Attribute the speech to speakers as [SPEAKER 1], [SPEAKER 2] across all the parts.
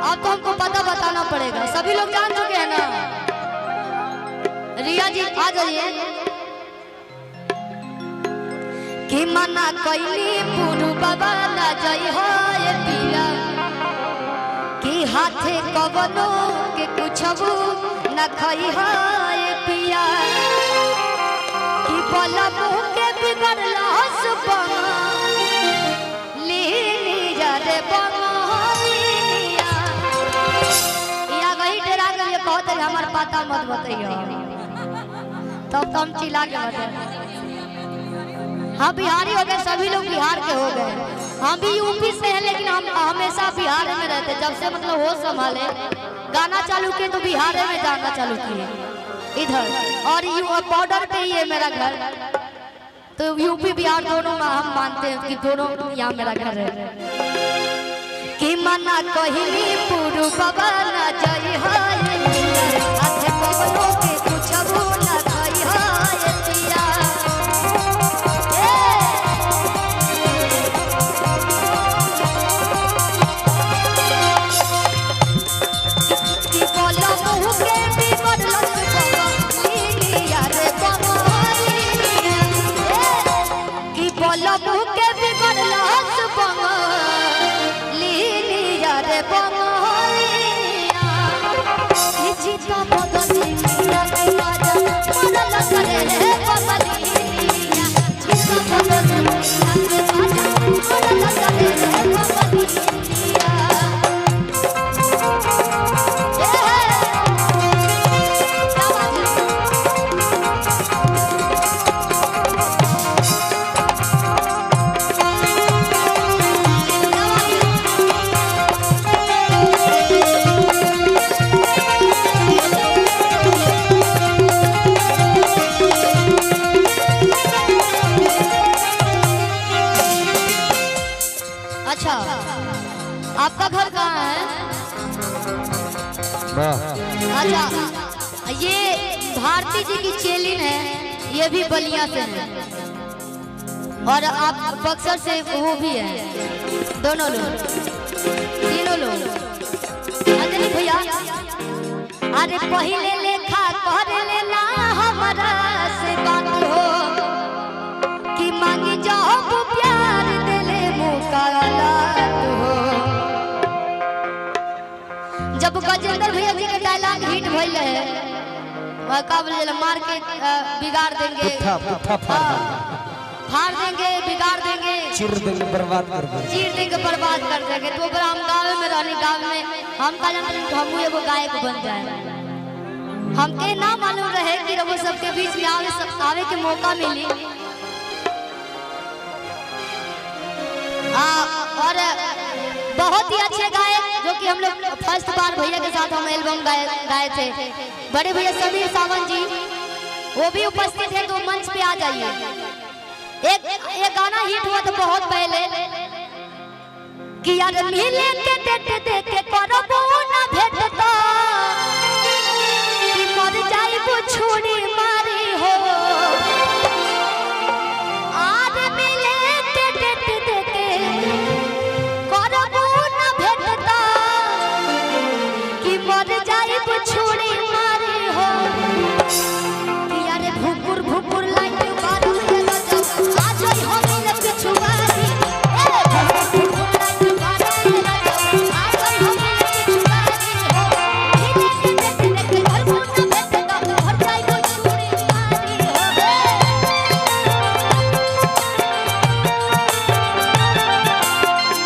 [SPEAKER 1] अब तो हमको पता बताना पड़ेगा, सभी लोग जान चुके हैं ना। रिया जी आ जाइए। कि मना कैली पुरु बाबा ना जई हो ये पिया, कि हाथे कवनो के कुछबू न खई हो ये पिया, कि बोला मुँह के बिगड़ला सुबह लीनी जा रे बंगलिया। या गई डेरा गई कहते हमार पता मत बताइयो, तब तो हम चिल्ला के बताए। हम बिहारी हो गए, सभी लोग बिहार के हो गए। हम भी यूपी से हैं लेकिन हम हमेशा बिहार में रहते। जब से मतलब होश संभाले गाना चालू किए तो बिहार में जाना चालू किए इधर, और बॉर्डर पे ही है मेरा घर। तो यूपी बिहार दोनों में हम मानते हैं कि दोनों यहाँ मेरा घर है। कि मना कहली पुरु बाबा ना जई हो हाथे कवनो के कुछबू न खई हो ये पिया। कि बोला मुँह के बिगड़ला सुबह लीनिया रे बंगलिया। कि बोला मुँह के बिगड़ला सुबह लीनिया रे बंगलिया। कि जीता बदली मिला के बाजा मरल करे रे बंगलिया। जीता बदली मिला के बाजा मरल करे रे बंगलिया। अच्छा, आपका घर कहाँ है? अच्छा, ये भारती जी की चेलिन है, ये भी बलिया से है, और आप बक्सर से वो भी है। दोनों लोग, तीनों लोग। अंजलि भैया, अरे पहले लेखा कर लेना हमारा से बात हो, कि मांगी जाओ प्यार दिले मुकालात हो। जब गजेंद्र भैया जी के डायलॉग हिट भइल है, का बोले मार के बिगाड़ देंगे, फाड़ देंगे, बिगाड़ देंगे,
[SPEAKER 2] चीर देंगे, बर्बाद कर देंगे,
[SPEAKER 1] चीर देंगे, बर्बाद कर देंगे। तो हम गाँव में रहने, गाँव में हम का हम एगो गायक बन जाए। हमके ना मालूम रहे कि रघु सबके बीच में आवे के मौका मिली। और बहुत ही अच्छे गायक, जो कि हम लोग फर्स्ट बार भैया के साथ हम एल्बम गाए थे, बड़े भैया समीर सावंत जी, वो भी उपस्थित है। तो मंच पे आ जाइए। एक गाना हिट हुआ था बहुत पहले, कि यार मिले के देते देते करबो ना भेटता, कि मर जाइबो छोड़ी मारी हो। आज मिले के देते देते करबो ना भेटता, कि मर जाइबो छोड़ी मारी हो। कि यार भुकुर भुकुर लाइट बारू ये गजब आज ही हम लग छुवारी। भुकुर लाइट बारू ये गजब आज ही हम लग छुवारी हो। धीरे धीरे धीरे घर को न भेटता हर जाई को छुरी मारी हो।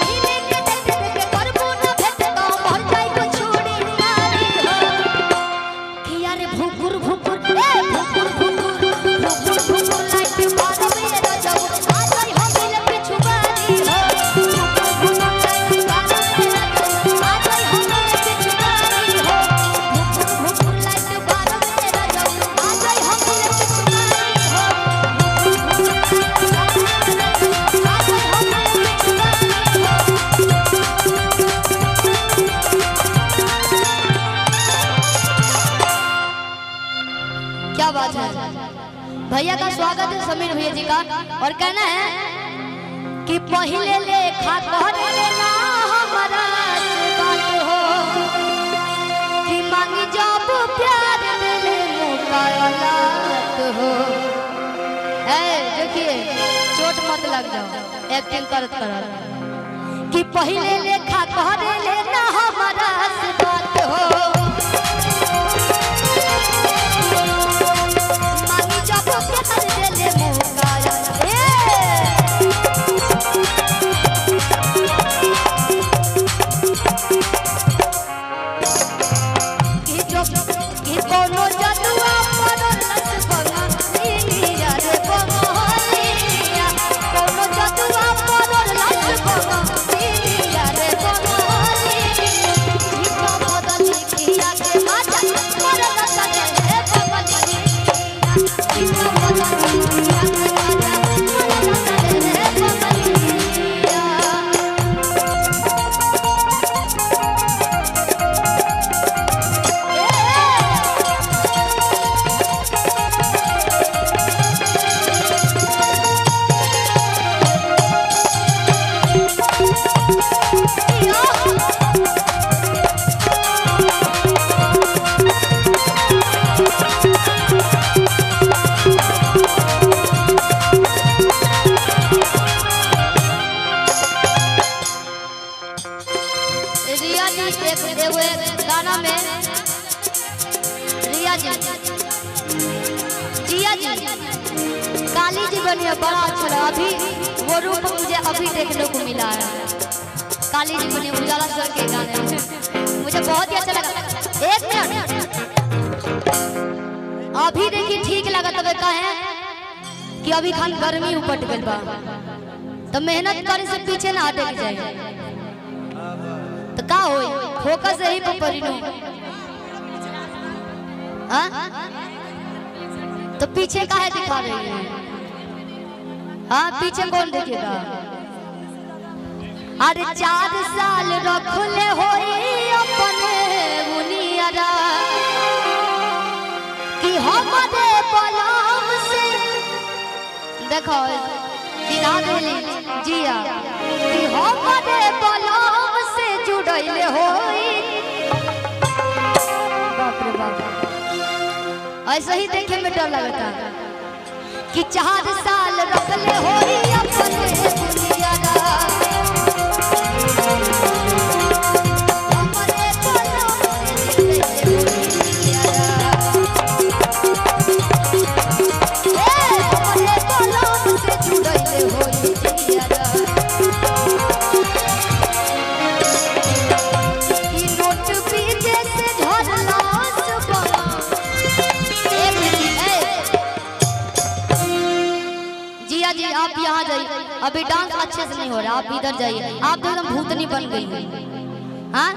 [SPEAKER 1] धीरे धीरे धीरे घर को न भेटता हर जाई को छुरी मारी हो। कि यार भुकुर भुकुर भुकुर भुकुर भुकुर भुकुर लाइट बारू ये गजब आज ही हम लग छुवारी हो। भुकुर भुकुर लाइट बारू ये गजब आज ही हम लग छुवारी हो। भुकुर भुकुर लाइट बारू ये गजब आज ही हम लग छुवारी हो। भुकुर भुकुर लाइट बारू ये गजब आज ही हम लग छुवारी हो। क्या बात है। भैया का स्वागत है, समीर भैया जी का। और कहना है कि पहले लेखा कर लेना हमारा से बात हो कि मांगी जब प्यार दिले मुकायलात हो। देखिए चोट मत लग जाओ, एक्टिंग करत करत कि पहले लेखा कर लेना हमारा से बात हो मांगी जब प्यार दिले मुकायलात कि कोनो जदुआ पर लस बंगलिया रे बंगलिया कोनो जदुआ पर लस बंगलिया रे बंगलिया जीवा बदल किया के मजा पर लस रे बंगलिया जीवा बदल किया के मजा पर लस रे बंगलिया। गाना में रिया जी जिया जी काली जी बनी है, बड़ा अच्छा लगा। अभी वो रूप मुझे अभी देखने को मिला है, काली जी बनी उजाला सर के गाने में मुझे बहुत ही अच्छा लगा। एक मिनट अभी देखिए ठीक लगा तब कहे कि अभी खान गर्मी उपट गई बा तो मेहनत करे से पीछे ना हटे जाए तो का होई फोकस यही पर परिनो। हाँ तो पीछे काहे दिखा रही है? हाँ पीछे कौन देखेगा? अरे 4 साल रखले होई अपने मुनियारा कि हमारे बलाम से देखो जिना देली जिया कि हमारे बलाम से जुड़ैले होई। बाप रे बाप ऐसे ही देखे में डर लगता कि 4 साल रखले होई अपने दुनियारा हमारे बलाम से जुड़ैले होई हमारे बलाम से जुड़ैले होई जियारा। जी आप यहाँ जाइए, अभी डांस अच्छे से नहीं हो रहा, आप इधर जाइए। आप तो एकदम भूतनी बन गई। हाँ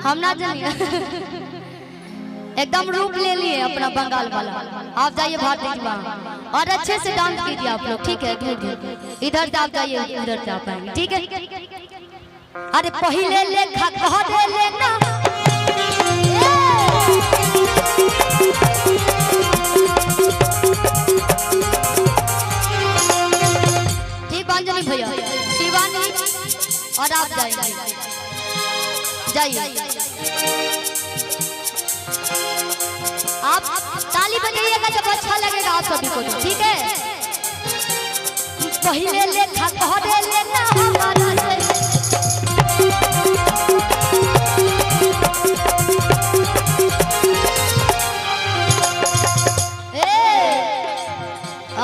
[SPEAKER 1] हम ना जाइए एकदम रूप ले लिए अपना बंगाल वाला। आप जाइए भारतीय जी और अच्छे से डांस कीजिए आप लोग, ठीक है? इधर से आप जाइए, उधर से आप आएंगे, ठीक है? अरे पहले लेखा कह दे लेना भैया शिवानी और आप जाइए आप ताली बजाइएगा जब अच्छा लगेगा आप सभी को, ठीक है? पहले लेखा कह दे लेना हमारा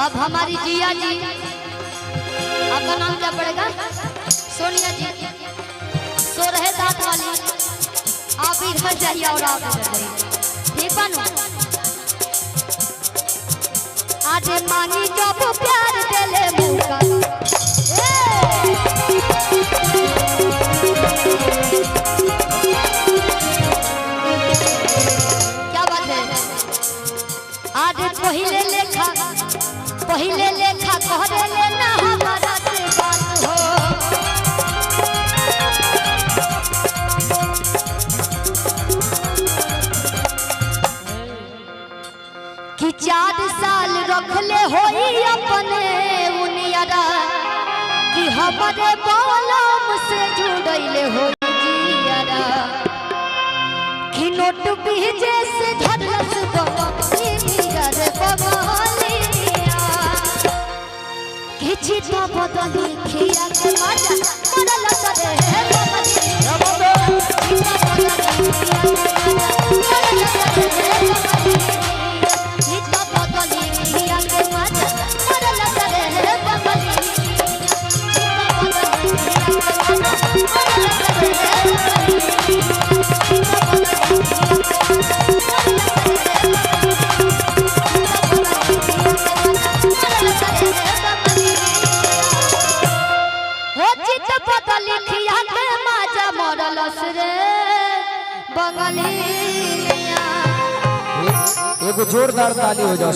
[SPEAKER 1] अब हमारी जिया जी, आपका नाम क्या पड़ेगा? सोनिया जी, सो रहे दांत वाली, आप इधर जाइए और आप इधर जाइए, ठीक बानू? आज मांगी जब प्यार देले मुका क्या बात है? आज पहले लेखा कह दे लेना हमारा से बात हो कि 4 साल रखले होई अपने कि हमारे बलम से जुड़ैले हो जियारा कि नोट बीजे से धरलस बमलिया रे बमलिया कि चिता बदली खिया के मजा मरल करे हे बमलिया चिता बदली खिया के मजा मरल करे हे बमलिया चिता बदली खिया के मजा मरल करे हे बमलिया
[SPEAKER 2] एगो जोरदार ताली हो जाओ।